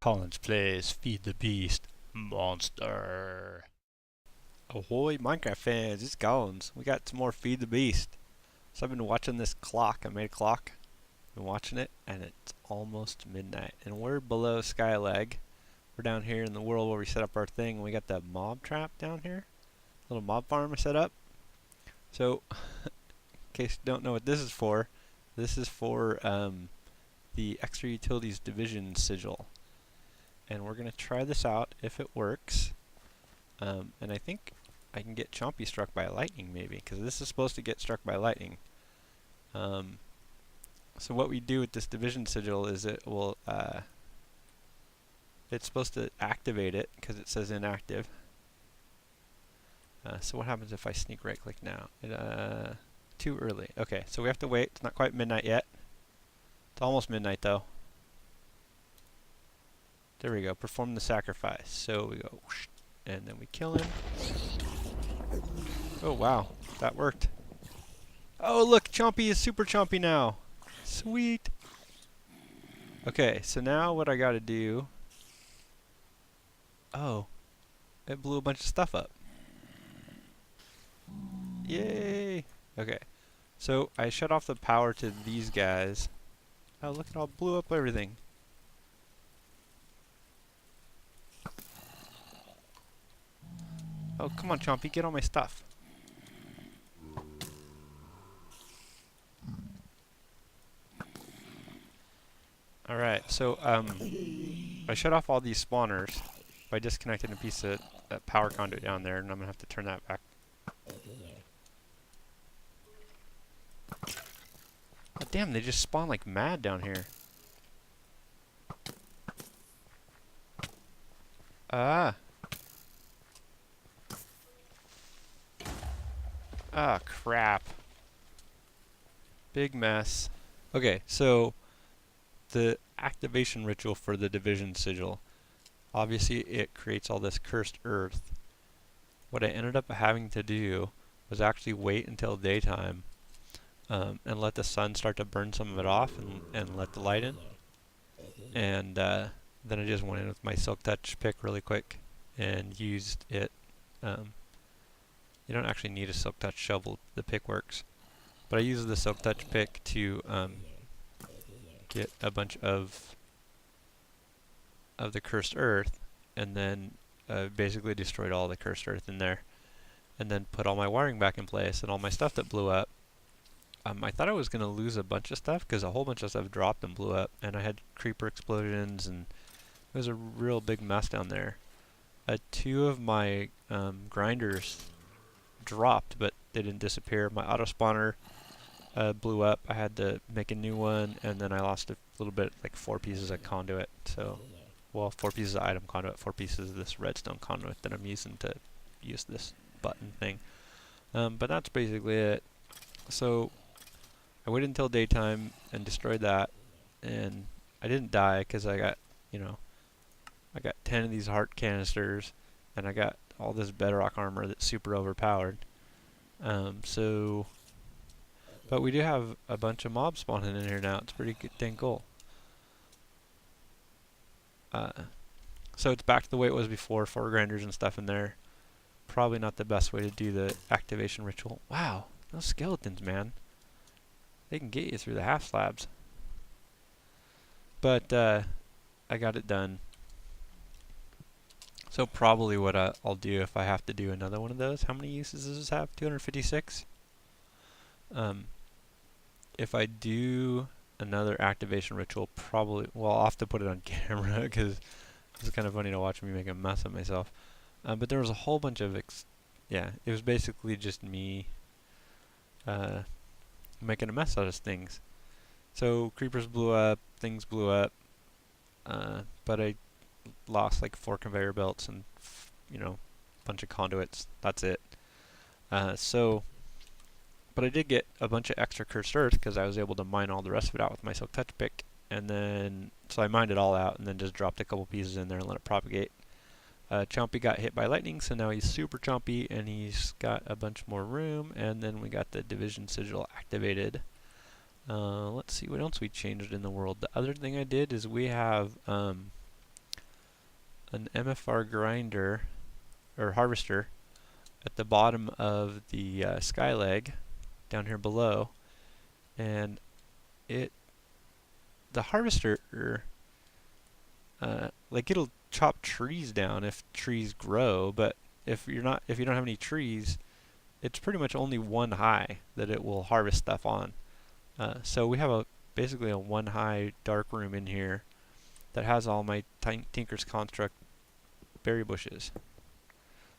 KollinsPlays Feed the Beast Monster. Ahoy, Minecraft fans, it's Collins. We got some more Feed the Beast. So I've been watching this clock. I made a clock. Been watching it, and it's almost midnight. And we're below Skylag. We're down here in the world where we set up our thing. We got the mob trap down here. Little mob farm I set up. So, in case you don't know what this is for the Extra Utilities Division sigil. And we're going to try this out if it works. And I think I can get Chompy struck by lightning maybe, because this is supposed to get struck by lightning. So what we do with this division sigil is it will, it's supposed to activate it because it says inactive. So what happens if I sneak right click now? Too early. Okay, so we have to wait. It's not quite midnight yet. It's almost midnight though. There we go. Perform the sacrifice. So we go, whoosh, and then we kill him. Oh wow, that worked. Oh look, Chompy is super Chompy now. Sweet. Okay, so now what I gotta do... Oh, it blew a bunch of stuff up. Yay! Okay, so I shut off the power to these guys. Oh, look, it all blew up everything. Oh, come on, Chompy, get all my stuff. Alright, so I shut off all these spawners by disconnecting a piece of that power conduit down there, and I'm going to have to turn that back. Oh, damn, they just spawn like mad down here. Ah. Ah, crap. Big mess. Okay, so the activation ritual for the division sigil. Obviously, it creates all this cursed earth. What I ended up having to do was actually wait until daytime and let the sun start to burn some of it off and let the light in. And then I just went in with my Silk Touch pick really quick and used it. You don't actually need a Silk Touch shovel, the pick works. But I used the Silk Touch pick to get a bunch of the cursed earth, and then basically destroyed all the cursed earth in there. And then put all my wiring back in place and all my stuff that blew up. I thought I was going to lose a bunch of stuff because a whole bunch of stuff dropped and blew up, and I had creeper explosions, and it was a real big mess down there. Two of my grinders dropped, but they didn't disappear. My auto spawner blew up. I had to make a new one, and then I lost a little bit, like 4 pieces of conduit. So, well, 4 pieces of item conduit, 4 pieces of this redstone conduit that I'm using to use this button thing. But that's basically it. So I waited until daytime and destroyed that, and I didn't die because I got, I got 10 of these heart canisters, and I got all this bedrock armor that's super overpowered. But we do have a bunch of mobs spawning in here now. It's pretty dang cool. So it's back to the way it was before, 4 grinders and stuff in there. Probably not the best way to do the activation ritual. Wow, those skeletons, man. They can get you through the half slabs. But I got it done. So probably what I'll do if I have to do another one of those. How many uses does this have? 256? If I do another activation ritual, probably... Well, I'll have to put it on camera because it's kind of funny to watch me make a mess of myself. But there was a whole bunch of... it was basically just me making a mess out of things. So creepers blew up, things blew up, but I lost like 4 conveyor belts and a bunch of conduits. That's it. But I did get a bunch of extra cursed earth because I was able to mine all the rest of it out with my Silk Touch pick, and then so I mined it all out and then just dropped a couple pieces in there and let it propagate. Chompy got hit by lightning, so now he's super Chompy and he's got a bunch more room, and then we got the division sigil activated. Let's see what else we changed in the world. The other thing I did is we have an MFR grinder or harvester at the bottom of the sky leg down here below, and the harvester like it'll chop trees down if trees grow, but if you don't have any trees, it's pretty much only one high that it will harvest stuff on. So we have basically a one high dark room in here that has all my Tinker's Construct berry bushes.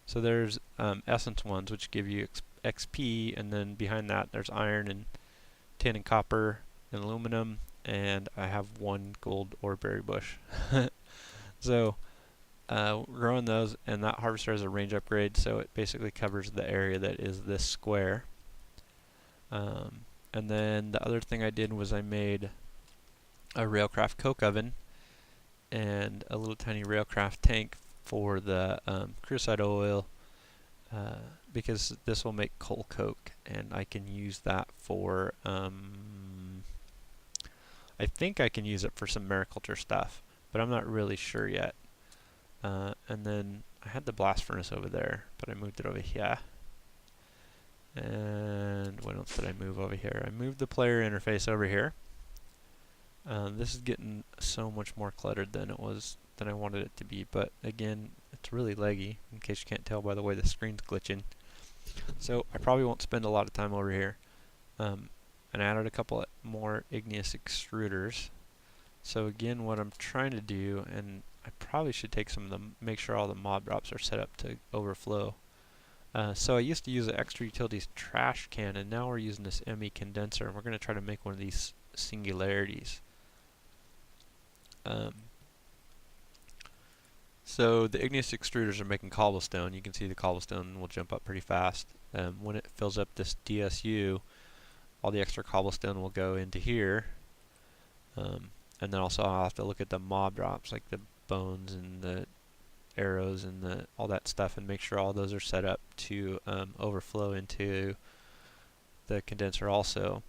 So there's essence ones, which give you XP, and then behind that there's iron and tin and copper and aluminum, and I have one gold ore berry bush. So growing those, and that harvester has a range upgrade, so it basically covers the area that is this square. And then the other thing I did was I made a Railcraft coke oven and a little tiny Railcraft tank for the crucide oil, because this will make coal coke, and I can use that for I think I can use it for some mariculture stuff, but I'm not really sure yet. And then I had the blast furnace over there, but I moved it over here. And what else did I move over here? I moved the player interface over here. This is getting so much more cluttered than I wanted it to be, but again, it's really laggy, in case you can't tell by the way the screen's glitching. So I probably won't spend a lot of time over here. And I added a couple more igneous extruders. So again, what I'm trying to do, and I probably should take some of them, make sure all the mob drops are set up to overflow. So I used to use the Extra Utilities trash can, and now we're using this ME condenser, and we're going to try to make one of these singularities. So the igneous extruders are making cobblestone. You can see the cobblestone will jump up pretty fast. When it fills up this DSU, all the extra cobblestone will go into here. And then also I'll have to look at the mob drops, like the bones and the arrows and all that stuff, and make sure all those are set up to overflow into the condenser also.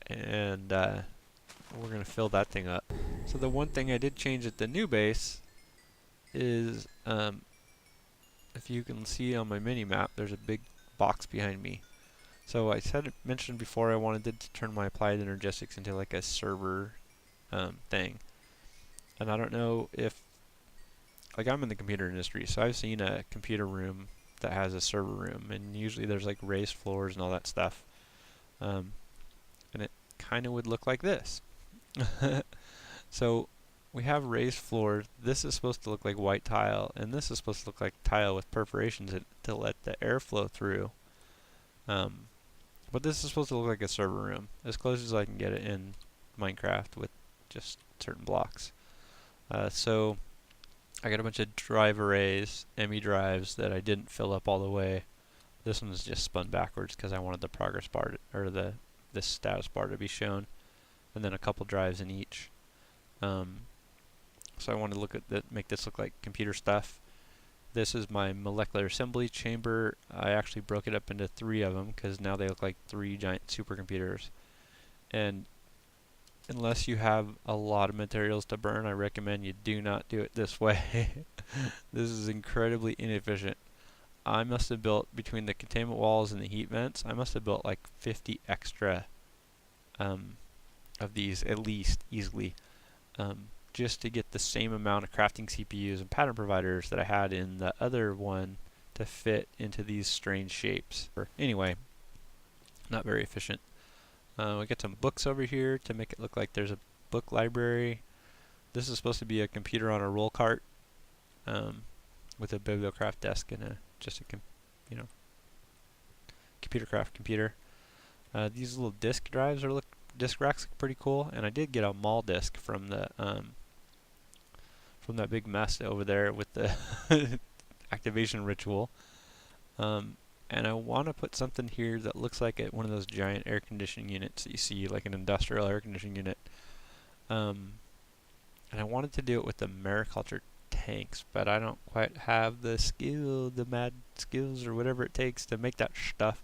And we're going to fill that thing up. So the one thing I did change at the new base is, if you can see on my mini map, there's a big box behind me. So I mentioned before I wanted to turn my applied energetics into like a server thing. And I don't know if, like, I'm in the computer industry, so I've seen a computer room that has a server room, and usually there's like raised floors and all that stuff. And it kind of would look like this. So we have raised floors. This is supposed to look like white tile, and this is supposed to look like tile with perforations to let the air flow through. But this is supposed to look like a server room, as close as I can get it in Minecraft with just certain blocks. So I got a bunch of drive arrays, ME drives, that I didn't fill up all the way. This one's just spun backwards because I wanted the progress bar or this status bar to be shown, and then a couple drives in each. So I wanted to look at make this look like computer stuff. This is my molecular assembly chamber. I actually broke it up into 3 of them because now they look like 3 giant supercomputers. And unless you have a lot of materials to burn, I recommend you do not do it this way. This is incredibly inefficient. I must have built, between the containment walls and the heat vents, I must have built like 50 extra of these at least, easily, just to get the same amount of crafting CPUs and pattern providers that I had in the other one to fit into these strange shapes. Anyway, not very efficient. We got some books over here to make it look like there's a book library. This is supposed to be a computer on a roll cart, with a bibliocraft desk and computer craft computer. These little disk drives disk racks look pretty cool, and I did get a mall disk from the from that big mess over there with the activation ritual. And I want to put something here that looks like one of those giant air conditioning units that you see, like an industrial air conditioning unit. And I wanted to do it with the mariculture tanks, but I don't quite have the mad skills or whatever it takes to make that stuff.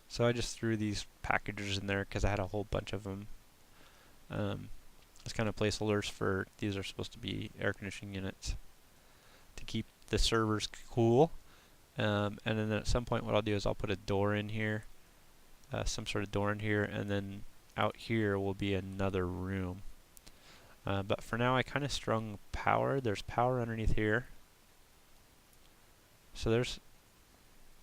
So I just threw these packages in there because I had a whole bunch of them. As kind of placeholders for, these are supposed to be air conditioning units. keep the servers cool. And then at some point what I'll do is I'll put a door in here, some sort of door in here, and then out here will be another room. But for now I kind of strung power. There's power underneath here. So there's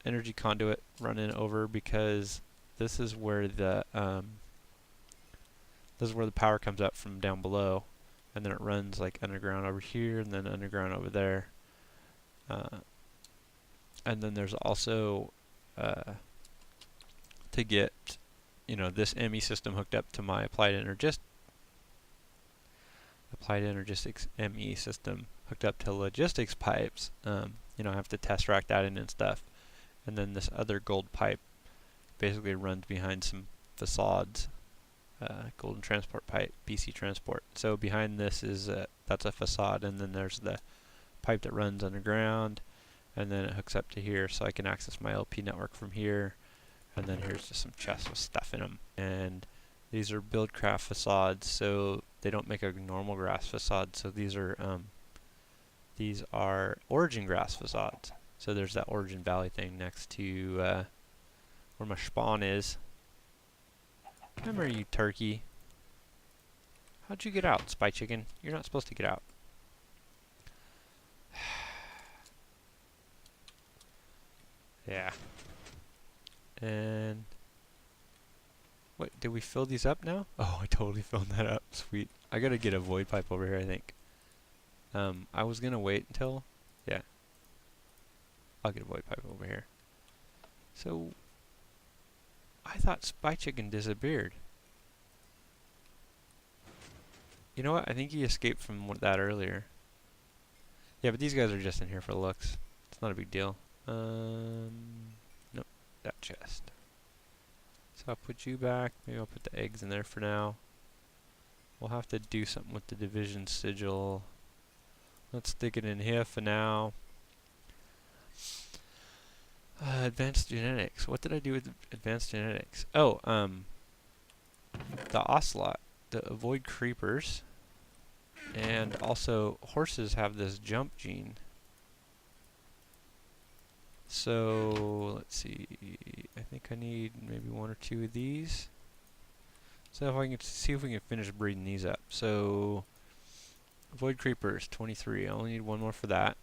energy conduit running over because this is where the power comes up from down below, and then it runs like underground over here and then underground over there. And then there's also to get this ME system hooked up to my Applied Energistics ME system hooked up to logistics pipes. I have to test rack that in and stuff. And then this other gold pipe basically runs behind some facades. Golden transport pipe, BC transport. So behind this is that's a facade, and then there's the pipe that runs underground, and then it hooks up to here, so I can access my LP network from here. And then here's just some chests with stuff in them. And these are Buildcraft facades, so they don't make a normal grass facade. So these are Origin grass facades. So there's that Origin Valley thing next to where my spawn is. Remember, you turkey. How'd you get out, Spy Chicken? You're not supposed to get out. Yeah. And what, did we fill these up now? Oh, I totally filled that up. Sweet. I gotta get a void pipe over here, I think. I was gonna wait until, yeah. I'll get a void pipe over here. So, I thought Spy Chicken disappeared. You know what? I think he escaped from that earlier. Yeah, but these guys are just in here for looks. It's not a big deal. Nope, that chest. So I'll put you back. Maybe I'll put the eggs in there for now. We'll have to do something with the division sigil. Let's stick it in here for now. Advanced genetics. What did I do with advanced genetics? Oh, the ocelot, the avoid creepers, and also horses have this jump gene. So let's see. I think I need maybe 1 or 2 of these. So if I can see if we can finish breeding these up. So avoid creepers 23. I only need 1 more for that.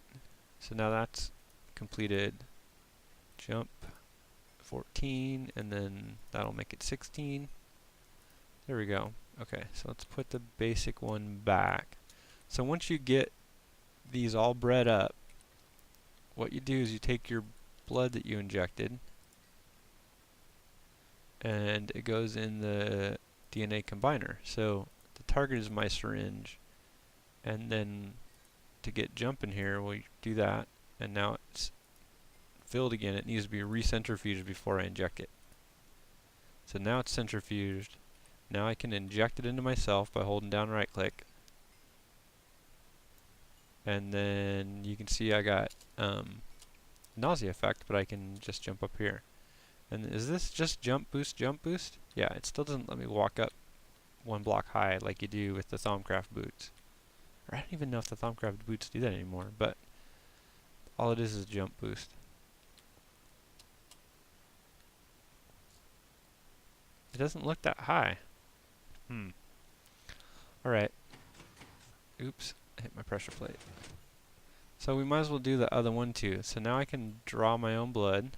So now that's completed. Jump 14, and then that'll make it 16. There we go. Okay, so let's put the basic one back. So once you get these all bred up, what you do is you take your blood that you injected, and it goes in the DNA combiner. So the target is my syringe, and then to get jump in here, we do that, and now it's filled again. It needs to be re-centrifuged before I inject it. So now it's centrifuged. Now I can inject it into myself by holding down right click. And then you can see I got nausea effect, but I can just jump up here. And is this just jump boost, jump boost? Yeah, it still doesn't let me walk up 1 block high like you do with the Thaumcraft boots. Or I don't even know if the Thaumcraft boots do that anymore, but all it is jump boost. It doesn't look that high. Alright. Oops, I hit my pressure plate. So we might as well do the other one too. So now I can draw my own blood.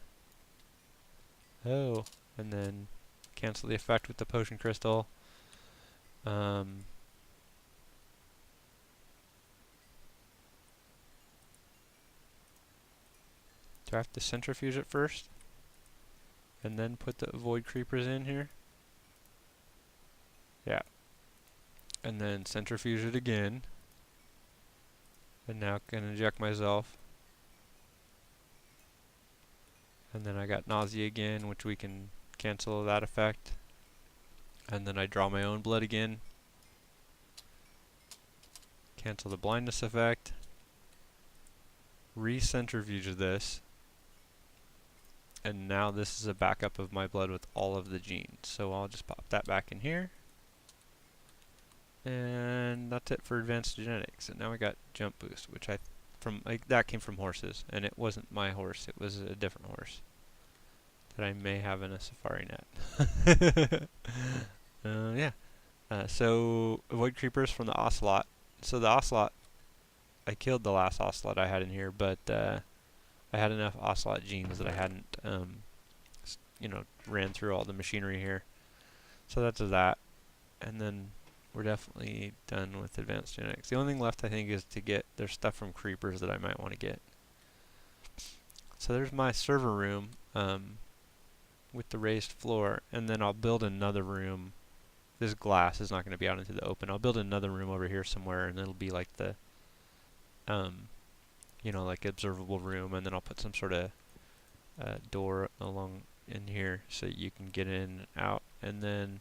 Oh, and then cancel the effect with the potion crystal. Do I have to centrifuge it first? And then put the void creepers in here? Yeah. And then centrifuge it again. And now I can inject myself. And then I got nausea again, which we can cancel that effect. And then I draw my own blood again. Cancel the blindness effect. Re-centrifuge this. And now this is a backup of my blood with all of the genes. So I'll just pop that back in here. And that's it for advanced genetics. And now we got jump boost, which I from like that came from horses, and it wasn't my horse. It was a different horse that I may have in a safari net. Yeah. So avoid creepers from the ocelot. So the ocelot, I killed the last ocelot I had in here, but I had enough ocelot genes that I hadn't, ran through all the machinery here. So that's that. And then we're definitely done with advanced genetics. The only thing left, I think, is to get, there's stuff from creepers that I might want to get. So there's my server room with the raised floor, and then I'll build another room. This glass is not going to be out into the open. I'll build another room over here somewhere, and it'll be like the, like observable room, and then I'll put some sort of door along in here so you can get in and out. And then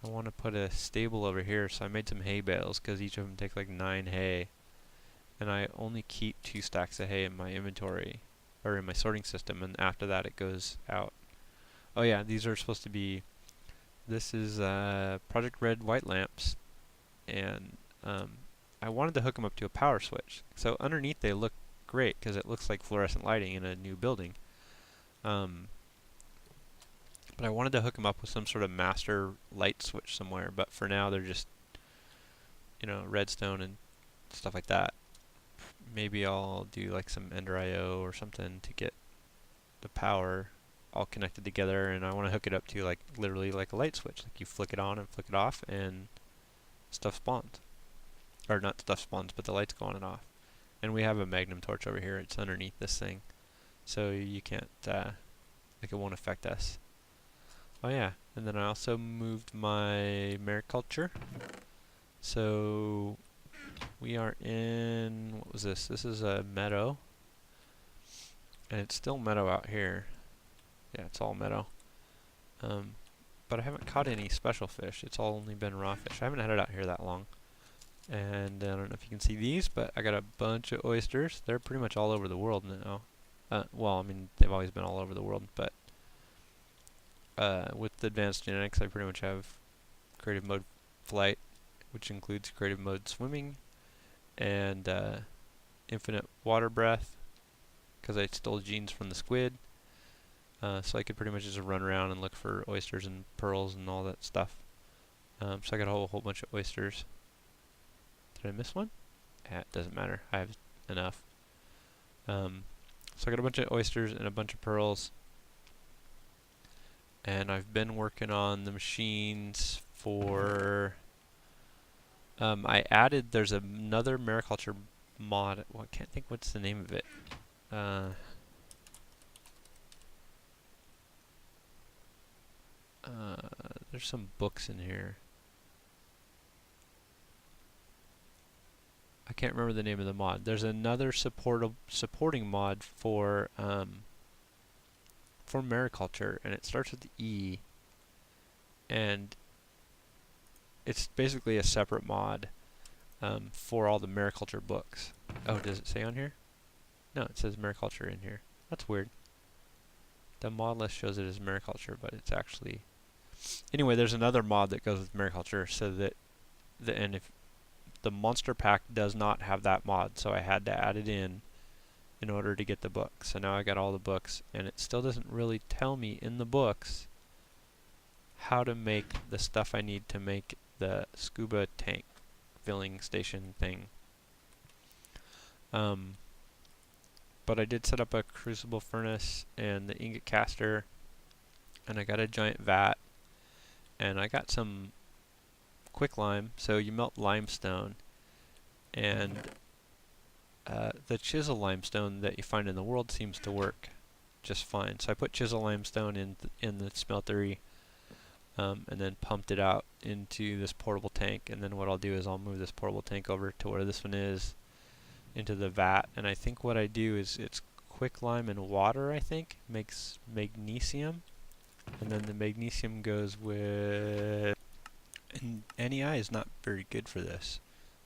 I want to put a stable over here, so I made some hay bales because each of them take like 9 hay, and I only keep 2 stacks of hay in my inventory or in my sorting system, and after that it goes out. Oh yeah, these are supposed to be, this is Project Red white lamps, and I wanted to hook them up to a power switch. So underneath they look great because it looks like fluorescent lighting in a new building. But I wanted to hook them up with some sort of master light switch somewhere, but for now they're just, redstone and stuff like that. Maybe I'll do like some Ender IO or something to get the power all connected together, and I want to hook it up to like literally like a light switch. Like you flick it on and flick it off and stuff spawns. Or not stuff spawns, but the lights go on and off. And we have a magnum torch over here. It's underneath this thing, so you can't, it won't affect us. Oh yeah, and then I also moved my mariculture. So we are in, what was this? This is a meadow, and it's still meadow out here. Yeah, it's all meadow. But I haven't caught any special fish. It's all only been raw fish. I haven't had it out here that long. And I don't know if you can see these, but I got a bunch of oysters. They're pretty much all over the world now. Well, I mean, they've always been all over the world, but with the advanced genetics, I pretty much have creative mode flight, which includes creative mode swimming, and infinite water breath, because I stole genes from the squid. So I could pretty much just run around and look for oysters and pearls and all that stuff. So I got a whole bunch of oysters. Did I miss one? It doesn't matter. I have enough. So I got a bunch of oysters and a bunch of pearls. And I've been working on the machines for... there's another mariculture mod. Well, I can't think what's the name of it. There's some books in here. I can't remember the name of the mod. There's another supporting mod for mariculture, and it starts with E, and it's basically a separate mod for all the mariculture books. Oh, does it say on here? No, it says mariculture in here. That's weird. The mod list shows it as mariculture, but it's actually... Anyway, there's another mod that goes with mariculture, so that if the monster pack does not have that mod, so I had to add it in order to get the book. So now I got all the books, and it still doesn't really tell me in the books how to make the stuff I need to make the scuba tank filling station thing. But I did set up a crucible furnace and the ingot caster, and I got a giant vat, and I got some quicklime. So you melt limestone, and the chisel limestone that you find in the world seems to work just fine. So I put chisel limestone in the smeltery, and then pumped it out into this portable tank. And then what I'll do is I'll move this portable tank over to where this one is, into the vat. And I think what I do is it's quicklime and water, I think, makes magnesium. And then the magnesium goes with... And NEI is not very good for this.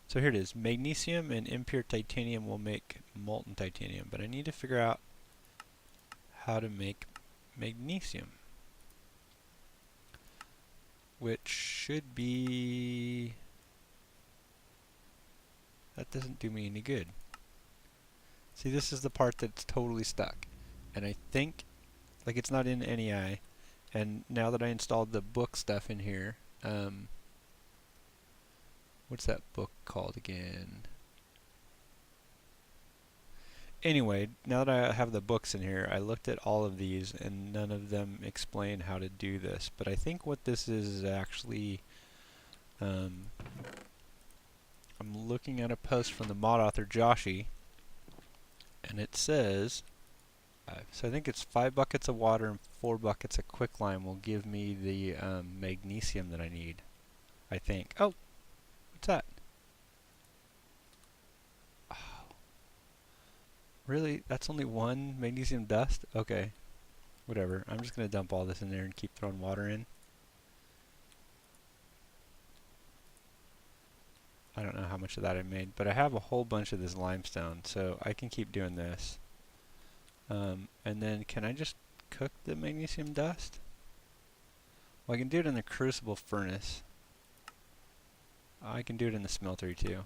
So here it is. Magnesium and impure titanium will make molten titanium, but I need to figure out how to make magnesium, which should be... That doesn't do me any good. See, this is the part that's totally stuck. And I think, like, it's not in NEI. And now that I installed the book stuff in here, what's that book called again? Anyway, now that I have the books in here, I looked at all of these and none of them explain how to do this. But I think what this is actually, I'm looking at a post from the mod author Joshi, and it says, so I think it's 5 buckets of water and 4 buckets of quicklime will give me the magnesium that I need, I think. Oh, what's that? Really? That's only 1 magnesium dust? Okay. Whatever. I'm just going to dump all this in there and keep throwing water in. I don't know how much of that I made, but I have a whole bunch of this limestone, so I can keep doing this. And then can I just cook the magnesium dust? Well, I can do it in the crucible furnace. I can do it in the smeltery too.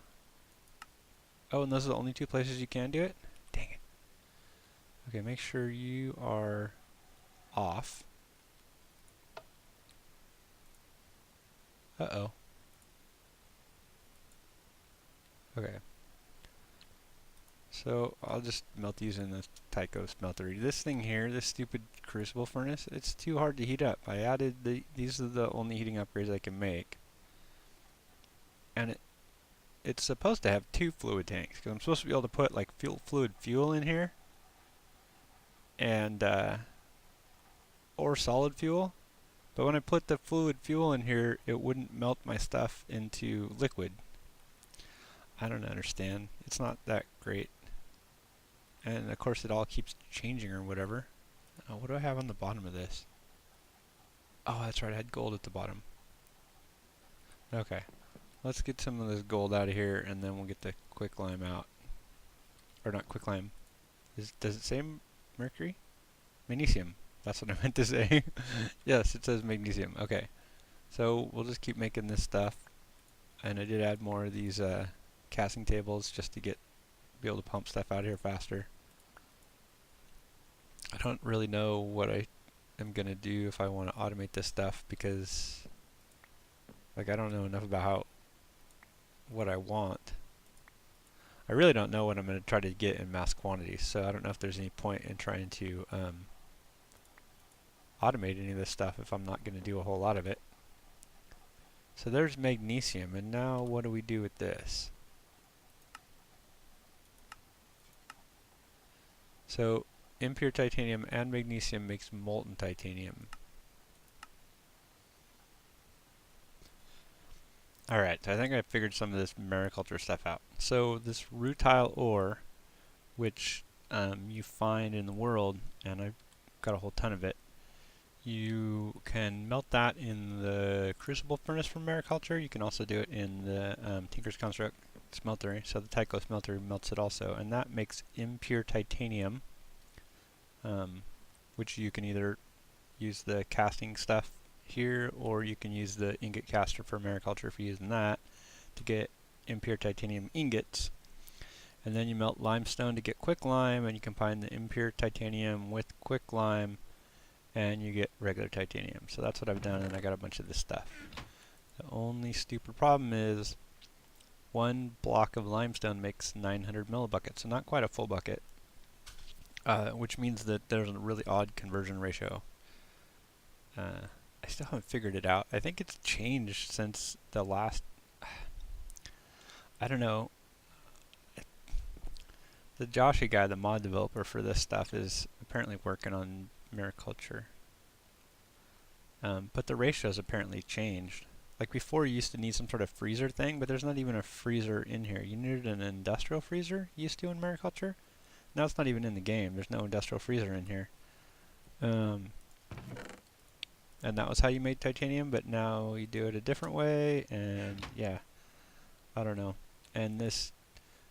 Oh, and those are the only 2 places you can do it? Dang it. Okay, make sure you are off. Uh-oh. Okay. So I'll just melt these in the Tycho smeltery. This thing here, this stupid crucible furnace, it's too hard to heat up. I added these are the only heating upgrades I can make. And it's supposed to have 2 fluid tanks, because I'm supposed to be able to put like fluid fuel in here. And or solid fuel. But when I put the fluid fuel in here, it wouldn't melt my stuff into liquid. I don't understand. It's not that great. And of course it all keeps changing or whatever. What do I have on the bottom of this? Oh, that's right, I had gold at the bottom. Okay. Let's get some of this gold out of here and then we'll get the quicklime out. Or not quicklime. Does it say mercury? Magnesium. That's what I meant to say. Yes, it says magnesium. Okay. So we'll just keep making this stuff. And I did add more of these casting tables just to be able to pump stuff out of here faster. I don't really know what I am going to do if I want to automate this stuff, because like I don't know enough about what I want. I really don't know what I'm going to try to get in mass quantities, so I don't know if there's any point in trying to automate any of this stuff if I'm not going to do a whole lot of it. So there's magnesium, and now what do we do with this? So impure titanium and magnesium makes molten titanium. Alright, so I think I figured some of this mariculture stuff out. So this rutile ore, which you find in the world, and I've got a whole ton of it, you can melt that in the crucible furnace for mariculture. You can also do it in the Tinker's Construct smeltery, so the Tycho smeltery melts it also, and that makes impure titanium, which you can either use the casting stuff here, or you can use the ingot caster for mariculture if you're using that to get impure titanium ingots. And then you melt limestone to get quicklime, and you combine the impure titanium with quicklime and you get regular titanium. So that's what I've done, and I got a bunch of this stuff. The only stupid problem is 1 block of limestone makes 900 millibuckets, so not quite a full bucket, which means that there's a really odd conversion ratio. I still haven't figured it out. I think it's changed since the last, I don't know. The Joshi guy, the mod developer for this stuff, is apparently working on mariculture. But the ratios apparently changed. Like before, you used to need some sort of freezer thing, but there's not even a freezer in here. You needed an industrial freezer, used to in mariculture. Now it's not even in the game. There's no industrial freezer in here. And that was how you made titanium, but now you do it a different way, and yeah, I don't know. And this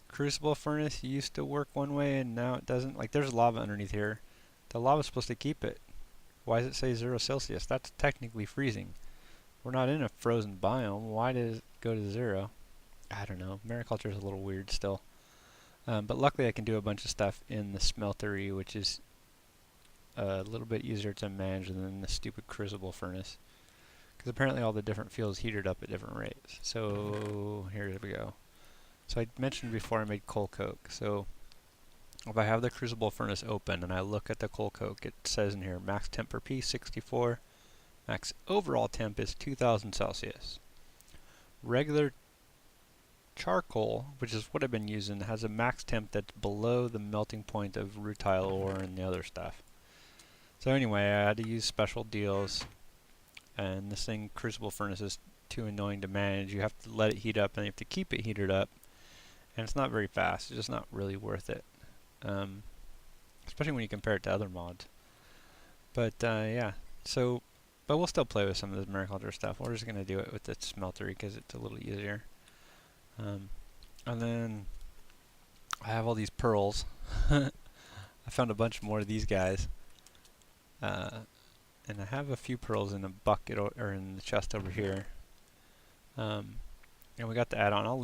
crucible furnace used to work one way, and now it doesn't. Like, there's lava underneath here. The lava's supposed to keep it. Why does it say 0 Celsius? That's technically freezing. We're not in a frozen biome. Why does it go to 0? I don't know. Mariculture is a little weird still. But luckily I can do a bunch of stuff in the smeltery, which is a little bit easier to manage than the stupid crucible furnace. Because apparently all the different fuels heated up at different rates. So here we go. So I mentioned before I made coal coke. So if I have the crucible furnace open and I look at the coal coke, it says in here max temp per piece 64, max overall temp is 2000 Celsius. Regular charcoal, which is what I've been using, has a max temp that's below the melting point of rutile ore and the other stuff. So anyway, I had to use special deals, and this thing, crucible furnace, is too annoying to manage. You have to let it heat up, and you have to keep it heated up, and it's not very fast. It's just not really worth it, especially when you compare it to other mods. But yeah, so, but we'll still play with some of this mariculture stuff. We're just going to do it with the smeltery because it's a little easier. And then I have all these pearls. I found a bunch more of these guys. And I have a few pearls in a bucket or in the chest over here. And we got the add-on. I'll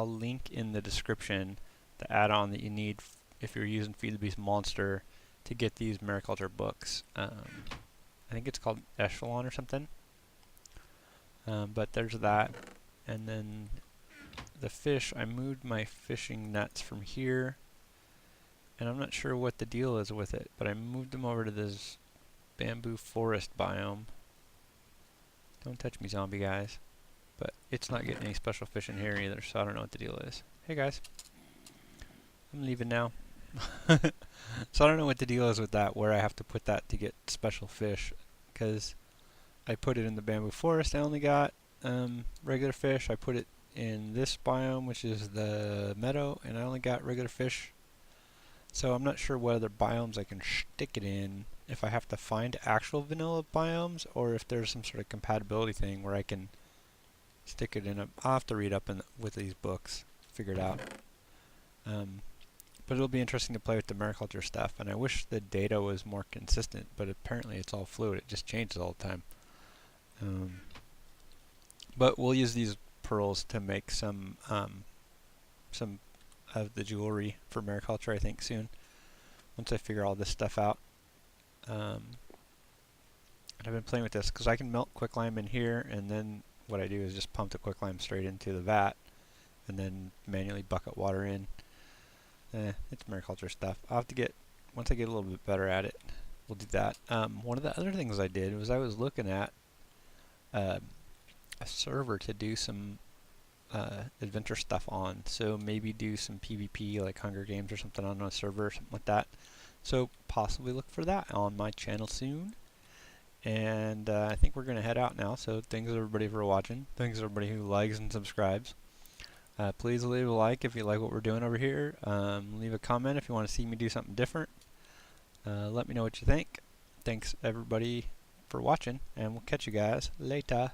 link in the description the add-on that you need if you're using Feed the Beast Monster to get these mariculture books. I think it's called Echelon or something. But there's that. And then the fish, I moved my fishing nets from here. And I'm not sure what the deal is with it, but I moved them over to this bamboo forest biome. Don't touch me, zombie guys. But it's not getting any special fish in here either, so I don't know what the deal is. Hey guys. I'm leaving now. So I don't know what the deal is with that, where I have to put that to get special fish. Because I put it in the bamboo forest, I only got regular fish. I put it in this biome, which is the meadow, and I only got regular fish. So I'm not sure what other biomes I can stick it in, if I have to find actual vanilla biomes, or if there's some sort of compatibility thing where I can stick it in. I'll have to read up with these books, figure it out. But it'll be interesting to play with the mariculture stuff, and I wish the data was more consistent, but apparently it's all fluid. It just changes all the time. But we'll use these pearls to make some of the jewelry for mariculture, I think, soon, once I figure all this stuff out. And I've been playing with this because I can melt quicklime in here, and then what I do is just pump the quicklime straight into the vat and then manually bucket water in. It's mariculture stuff. I'll have to get, once I get a little bit better at it, we'll do that. One of the other things I did was I was looking at a server to do some adventure stuff on, so maybe do some PvP like Hunger Games or something on a server or something like that. So possibly look for that on my channel soon. And I think we're going to head out now, so thanks everybody for watching. Thanks everybody who likes and subscribes. Please leave a like if you like what we're doing over here. Leave a comment if you want to see me do something different. Let me know what you think. Thanks everybody for watching, and we'll catch you guys later.